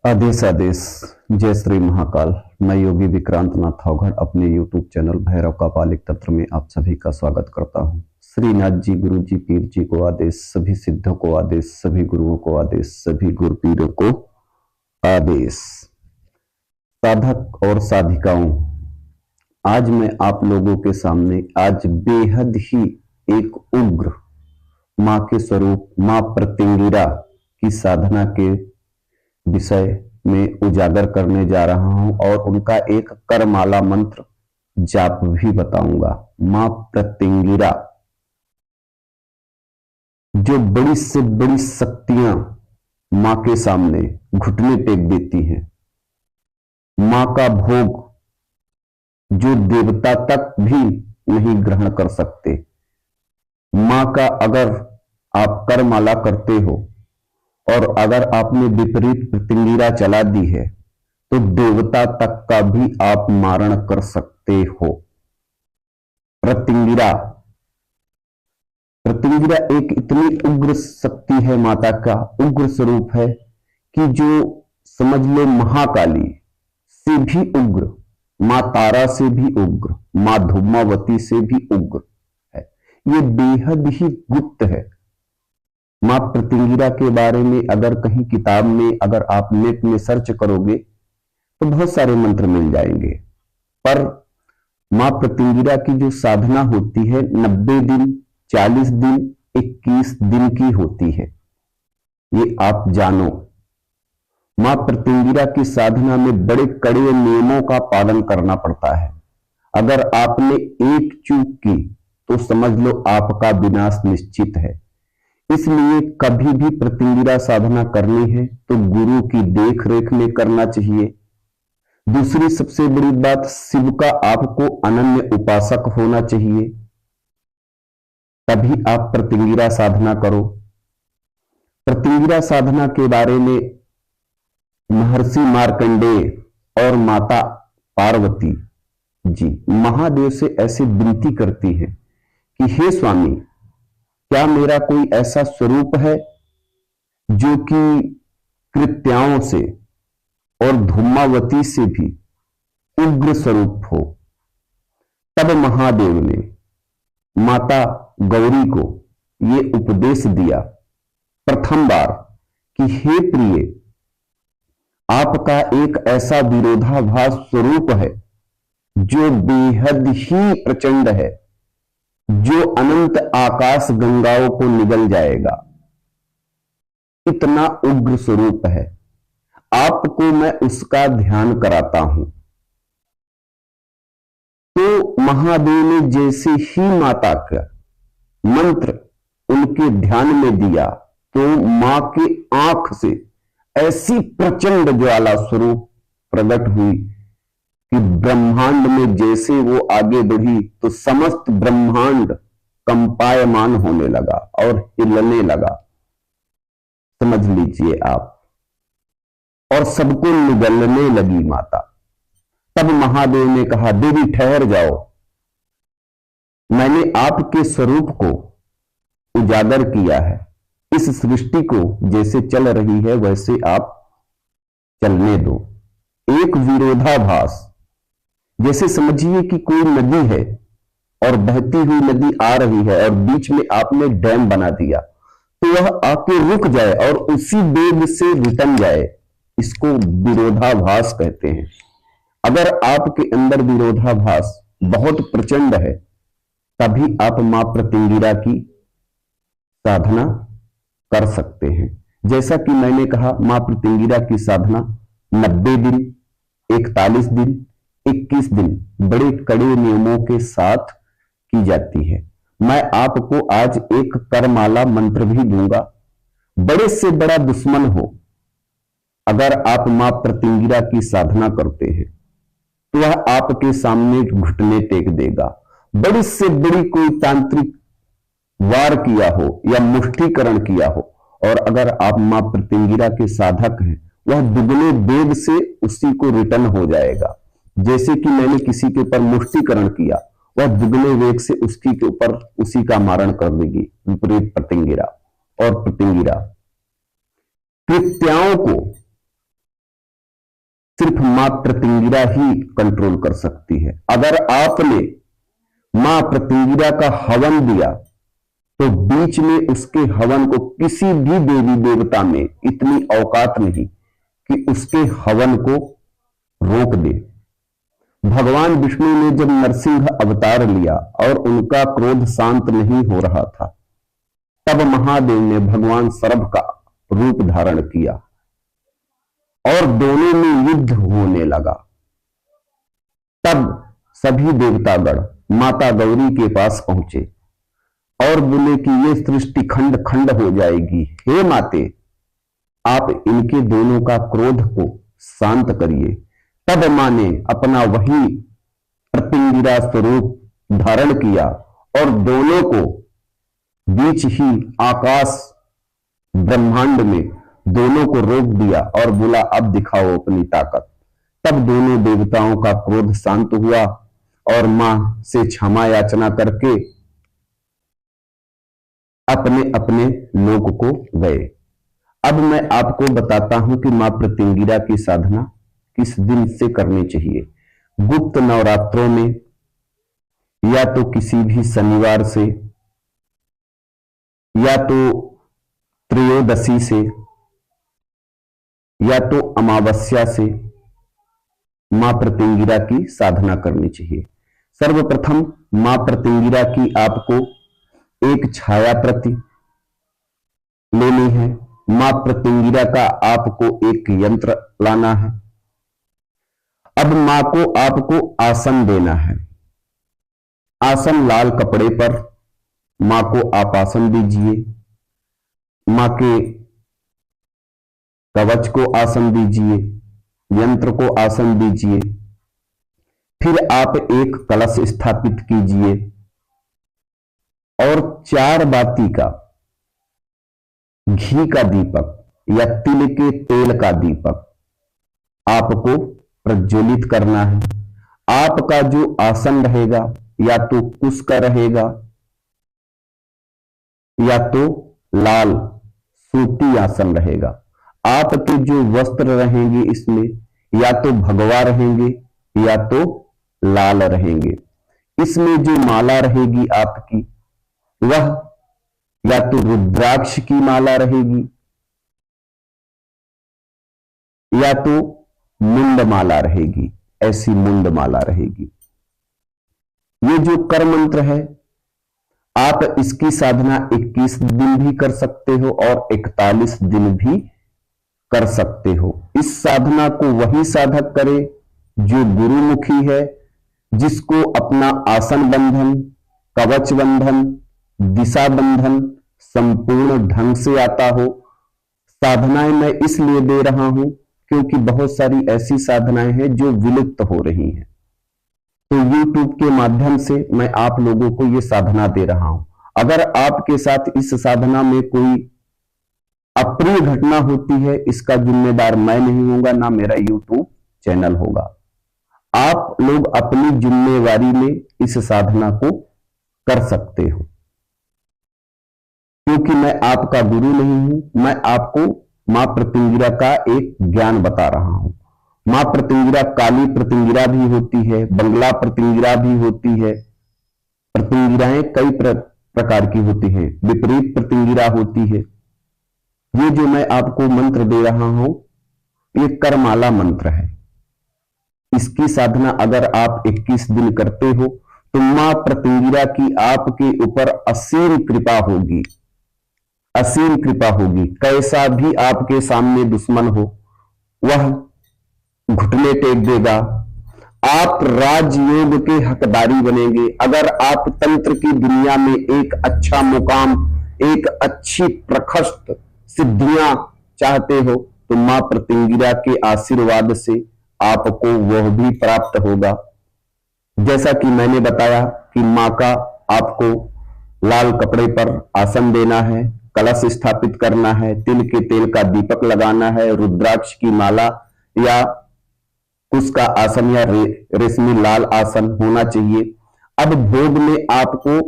आदेश आदेश। जय श्री महाकाल। मैं योगी विक्रांत नाथ अवघड़ अपने YouTube चैनल भैरव का पालिक तंत्र में आप सभी का स्वागत करता हूं। श्रीनाथ जी, गुरु जी, पीर जी को आदेश, सभी सिद्धों को आदेश, सभी गुरुओं को आदेश, सभी गुरु पीरों को आदेश। साधक और साधिकाओं, आज मैं आप लोगों के सामने आज बेहद ही एक उग्र मां के स्वरूप मां प्रत्यंगिरा की साधना के विषय में उजागर करने जा रहा हूं और उनका एक करमाला मंत्र जाप भी बताऊंगा। मां प्रत्यंगिरा जो बड़ी से बड़ी शक्तियां मां के सामने घुटने टेक देती हैं, मां का भोग जो देवता तक भी नहीं ग्रहण कर सकते, मां का अगर आप करमाला करते हो और अगर आपने विपरीत प्रत्यंगिरा चला दी है तो देवता तक का भी आप मारण कर सकते हो। प्रत्यंगिरा प्रत्यंगिरा एक इतनी उग्र शक्ति है, माता का उग्र स्वरूप है कि जो समझ लो महाकाली से भी उग्र, मां तारा से भी उग्र, मां धूमावती से भी उग्र है। ये बेहद ही गुप्त है। मां प्रत्यंगिरा के बारे में अगर कहीं किताब में अगर आप नेट में सर्च करोगे तो बहुत सारे मंत्र मिल जाएंगे, पर मां प्रत्यंगिरा की जो साधना होती है 90 दिन, 40 दिन, 21 दिन की होती है। ये आप जानो। मां प्रत्यंगिरा की साधना में बड़े कड़े नियमों का पालन करना पड़ता है। अगर आपने एक चूक की तो समझ लो आपका विनाश निश्चित है। इसलिए कभी भी प्रत्यंगिरा साधना करनी है तो गुरु की देख रेख में करना चाहिए। दूसरी सबसे बड़ी बात, शिव का आपको अनन्य उपासक होना चाहिए, तभी आप प्रत्यंगिरा साधना करो। प्रत्यंगिरा साधना के बारे में महर्षि मार्कंडेय और माता पार्वती जी महादेव से ऐसे विनती करती हैं कि हे स्वामी, क्या मेरा कोई ऐसा स्वरूप है जो कि कृत्याओं से और धूमावती से भी उग्र स्वरूप हो। तब महादेव ने माता गौरी को यह उपदेश दिया प्रथम बार कि हे प्रिय, आपका एक ऐसा विरोधाभास स्वरूप है जो बेहद ही प्रचंड है, जो अनंत आकाश गंगाओं को निगल जाएगा। इतना उग्र स्वरूप है। आपको मैं उसका ध्यान कराता हूं। तो महादेव ने जैसे ही माता का मंत्र उनके ध्यान में दिया तो मां के आंख से ऐसी प्रचंड ज्वाला स्वरूप प्रकट हुई कि ब्रह्मांड में जैसे वो आगे बढ़ी तो समस्त ब्रह्मांड कंपायमान होने लगा और हिलने लगा, समझ लीजिए आप, और सबको निगलने लगी माता। तब महादेव ने कहा, देवी ठहर जाओ, मैंने आपके स्वरूप को उजागर किया है। इस सृष्टि को जैसे चल रही है वैसे आप चलने दो। एक विरोधाभास, जैसे समझिए कि कोई नदी है और बहती हुई नदी आ रही है और बीच में आपने डैम बना दिया तो वह आके रुक जाए और उसी वेग से रिटर्न जाए, इसको विरोधाभास कहते हैं। अगर आपके अंदर विरोधाभास बहुत प्रचंड है तभी आप मां प्रत्यंगिरा की साधना कर सकते हैं। जैसा कि मैंने कहा, मां प्रत्यंगिरा की साधना 90 दिन, 41 दिन, 21 दिन बड़े कड़े नियमों के साथ की जाती है। मैं आपको आज एक करमाला मंत्र भी दूंगा। बड़े से बड़ा दुश्मन हो, अगर आप मां प्रत्यंगिरा की साधना करते हैं तो वह आपके सामने घुटने टेक देगा। बड़ी से बड़ी कोई तांत्रिक वार किया हो या मुष्टिकरण किया हो और अगर आप मां प्रत्यंगिरा के साधक हैं, वह दुगने वेग से उसी को रिटर्न हो जाएगा। जैसे कि मैंने किसी के ऊपर मुष्टिकरण किया, वह दुगने वेग से उसकी के ऊपर उसी का मारण कर देगी विपरीत प्रत्यंगिरा। और प्रत्यंगिरा कृत्याओं को सिर्फ मां प्रतिंगिरा ही कंट्रोल कर सकती है। अगर आपने मां प्रतिंगिरा का हवन दिया तो बीच में उसके हवन को किसी भी देवी देवता में इतनी औकात नहीं कि उसके हवन को रोक दे। भगवान विष्णु ने जब नरसिंह अवतार लिया और उनका क्रोध शांत नहीं हो रहा था, तब महादेव ने भगवान सर्प का रूप धारण किया और दोनों में युद्ध होने लगा। तब सभी देवतागण माता गौरी के पास पहुंचे और बोले कि ये सृष्टि खंड खंड हो जाएगी, हे माते आप इनके दोनों का क्रोध को शांत करिए। तब मां ने अपना वही प्रतिंगिरा स्वरूप धारण किया और दोनों को बीच ही आकाश ब्रह्मांड में दोनों को रोक दिया और बोला अब दिखाओ अपनी ताकत। तब दोनों देवताओं का क्रोध शांत हुआ और मां से क्षमा याचना करके अपने अपने लोक को गए। अब मैं आपको बताता हूं कि मां प्रतिंगिरा की साधना किस दिन से करनी चाहिए। गुप्त नवरात्रों में या तो किसी भी शनिवार से या तो त्रयोदशी से या तो अमावस्या से मां प्रतिंगिरा की साधना करनी चाहिए। सर्वप्रथम मां प्रतिंगिरा की आपको एक छाया प्रति लेनी है। मां प्रतिंगिरा का आपको एक यंत्र लाना है। अब मां को आपको आसन देना है। आसन लाल कपड़े पर मां को आप आसन दीजिए। मां के कवच को आसन दीजिए, यंत्र को आसन दीजिए। फिर आप एक कलश स्थापित कीजिए और 4 बाती का घी का दीपक या तिल के तेल का दीपक आपको प्रज्वलित करना है। आपका जो आसन रहेगा या तो कुश का रहेगा या तो लाल सूती आसन रहेगा। आपके जो वस्त्र रहेंगे इसमें या तो भगवा रहेंगे या तो लाल रहेंगे। इसमें जो माला रहेगी आपकी वह या तो रुद्राक्ष की माला रहेगी या तो मुंड माला रहेगी। ऐसी मुंड माला रहेगी। ये जो कर मंत्र है आप इसकी साधना 21 दिन भी कर सकते हो और 41 दिन भी कर सकते हो। इस साधना को वही साधक करे जो गुरुमुखी है, जिसको अपना आसन बंधन, कवच बंधन, दिशा बंधन संपूर्ण ढंग से आता हो। साधनाएं मैं इसलिए दे रहा हूं क्योंकि बहुत सारी ऐसी साधनाएं हैं जो विलुप्त हो रही हैं, तो YouTube के माध्यम से मैं आप लोगों को यह साधना दे रहा हूं। अगर आपके साथ इस साधना में कोई अप्रिय घटना होती है, इसका जिम्मेदार मैं नहीं होगा, ना मेरा YouTube चैनल होगा। आप लोग अपनी जिम्मेवारी में इस साधना को कर सकते हो, क्योंकि मैं आपका गुरु नहीं हूं। मैं आपको मां प्रतिंगिरा का एक ज्ञान बता रहा हूं। मां प्रतिंगिरा काली प्रतिंगिरा भी होती है, बंगला प्रतिंगिरा भी होती है। प्रतिंगिराएं कई प्रकार की होती हैं, विपरीत प्रतिंगिरा होती है। ये जो मैं आपको मंत्र दे रहा हूं ये करमाला मंत्र है। इसकी साधना अगर आप 21 दिन करते हो तो मां प्रतिंगिरा की आपके ऊपर असीम कृपा होगी, असीम कृपा होगी। कैसा भी आपके सामने दुश्मन हो वह घुटने टेक देगा। आप राजयोग के हकदारी बनेंगे। अगर आप तंत्र की दुनिया में एक अच्छा मुकाम, एक अच्छी प्रशस्त सिद्धियां चाहते हो तो मां प्रतिंगिरा के आशीर्वाद से आपको वह भी प्राप्त होगा। जैसा कि मैंने बताया कि मां का आपको लाल कपड़े पर आसन देना है, कलश स्थापित करना है, तिल के तेल का दीपक लगाना है, रुद्राक्ष की माला या उसका आसन या रेशमी लाल आसन होना चाहिए। अब भोग में आपको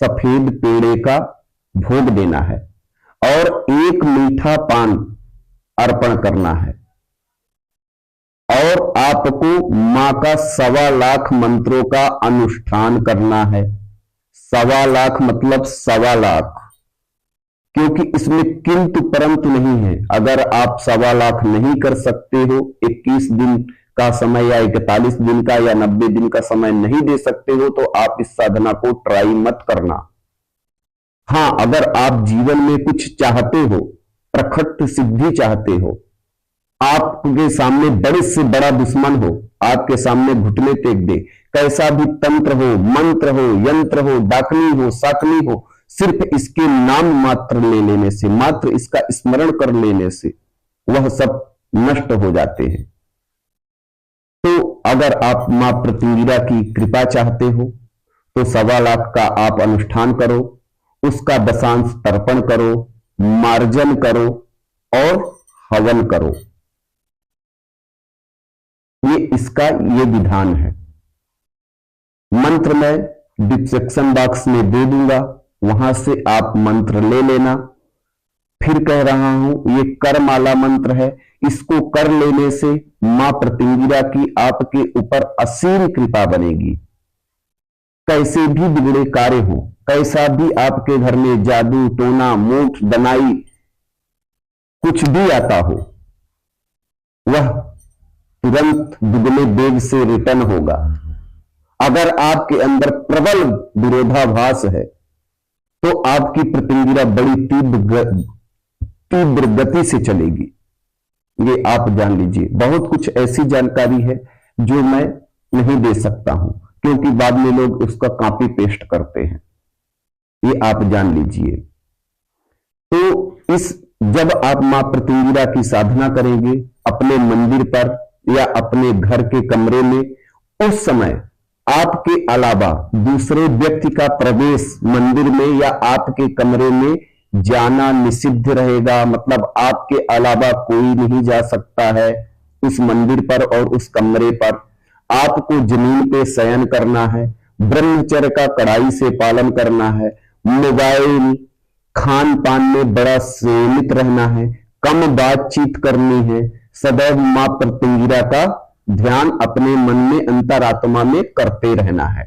सफेद पेड़े का भोग देना है और एक मीठा पान अर्पण करना है। और आपको मां का 1.25 लाख मंत्रों का अनुष्ठान करना है। 1.25 मतलब 1.25, क्योंकि इसमें किंतु परंतु नहीं है। अगर आप 1.25 नहीं कर सकते हो, 21 दिन का समय या 41 दिन का या 90 दिन का समय नहीं दे सकते हो, तो आप इस साधना को ट्राई मत करना। हां, अगर आप जीवन में कुछ चाहते हो, प्रखट सिद्धि चाहते हो, आपके सामने बड़े से बड़ा दुश्मन हो, आपके सामने घुटने टेक दे, कैसा भी तंत्र हो, मंत्र हो, यंत्र हो, डाकनी हो, साकनी हो, सिर्फ इसके नाम मात्र ले लेने से, मात्र इसका स्मरण कर लेने से वह सब नष्ट हो जाते हैं। तो अगर आप मां प्रतिंगिरा की कृपा चाहते हो तो 1.25 का आप अनुष्ठान करो, उसका दशांश तर्पण करो, मार्जन करो और हवन करो। ये विधान है। मंत्र मैं डिस्क्रिप्शन बॉक्स में दे दूंगा, वहां से आप मंत्र ले लेना। फिर कह रहा हूं, ये करमाला मंत्र है। इसको कर लेने से मां प्रतिंगिरा की आपके ऊपर असीम कृपा बनेगी। कैसे भी बिगड़े कार्य हो, कैसा भी आपके घर में जादू टोना मोठ दनाई कुछ भी आता हो, वह तुरंत दुगने वेग से रिटर्न होगा। अगर आपके अंदर प्रबल विरोधाभास है तो आपकी प्रतिंगिरा बड़ी तीव्र गति से चलेगी। ये आप जान लीजिए। बहुत कुछ ऐसी जानकारी है जो मैं नहीं दे सकता हूं, क्योंकि बाद में लोग उसका कॉपी पेस्ट करते हैं। ये आप जान लीजिए। तो जब आप मां प्रतिंगिरा की साधना करेंगे अपने मंदिर पर या अपने घर के कमरे में, उस समय आपके अलावा दूसरे व्यक्ति का प्रवेश मंदिर में या आपके कमरे में जाना निषिद्ध रहेगा। मतलब आपके अलावा कोई नहीं जा सकता है उस मंदिर पर और उस कमरे पर। आपको जमीन पे शयन करना है, ब्रह्मचर्य का कड़ाई से पालन करना है, मोबाइल खान पान में बड़ा सीमित रहना है, कम बातचीत करनी है, सदैव मां प्रतिंगिरा का ध्यान अपने मन में अंतरात्मा में करते रहना है।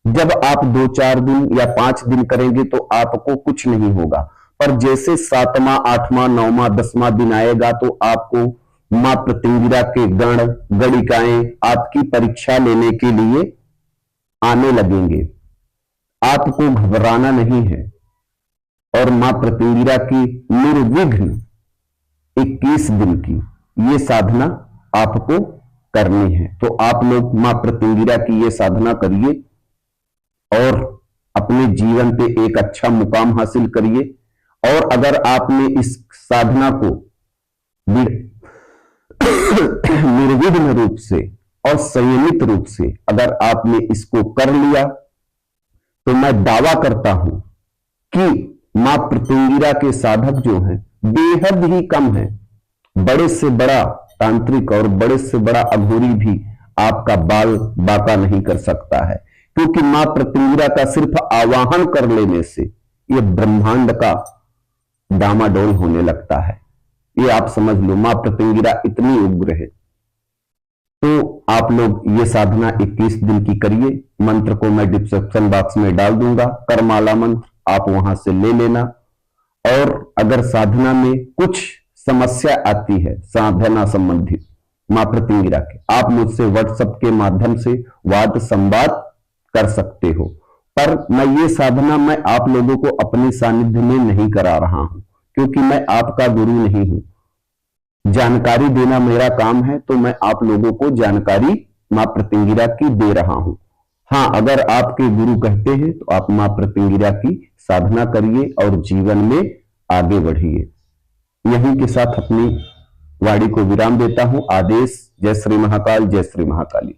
जब आप 2-4 दिन या 5 दिन करेंगे तो आपको कुछ नहीं होगा, पर जैसे 7वां 8वां 9वां 10वां दिन आएगा तो आपको मां प्रतिंगिरा के गण गणिकाएं आपकी परीक्षा लेने के लिए आने लगेंगे। आपको घबराना नहीं है और मां प्रतिंगिरा की निर्विघ्न 21 दिन की ये साधना आपको करनी है। तो आप लोग मां प्रतिंगिरा की ये साधना करिए और अपने जीवन पे एक अच्छा मुकाम हासिल करिए। और अगर आपने इस साधना को निर्विघ्न रूप से और संयमित रूप से अगर आपने इसको कर लिया तो मैं दावा करता हूं कि मां प्रतिंगिरा के साधक जो हैं बेहद ही कम है। बड़े से बड़ा तांत्रिक और बड़े से बड़ा अघोरी भी आपका बाल बाका नहीं कर सकता है, क्योंकि मां प्रतिंगिरा का सिर्फ आवाहन कर लेने से यह ब्रह्मांड का डामाडोल होने लगता है। ये आप समझ लो, मां प्रतिंगिरा इतनी उग्र है। तो आप लोग ये साधना 21 दिन की करिए। मंत्र को मैं डिस्क्रिप्शन बॉक्स में डाल दूंगा, करमाला मंत्र आप वहां से ले लेना। और अगर साधना में कुछ समस्या आती है साधना संबंधित मां प्रतिंगिरा के, आप मुझसे व्हाट्सएप के माध्यम से वाद संवाद कर सकते हो। पर मैं ये साधना मैं आप लोगों को अपने सानिध्य में नहीं करा रहा हूं, क्योंकि मैं आपका गुरु नहीं हूं। जानकारी देना मेरा काम है, तो मैं आप लोगों को जानकारी मां प्रतिंगिरा की दे रहा हूं। हां, अगर आपके गुरु कहते हैं तो आप मां प्रतिंगिरा की साधना करिए और जीवन में आगे बढ़िए। यहीं के साथ अपनी वाणी को विराम देता हूं। आदेश। जय श्री महाकाल, जय श्री महाकाली।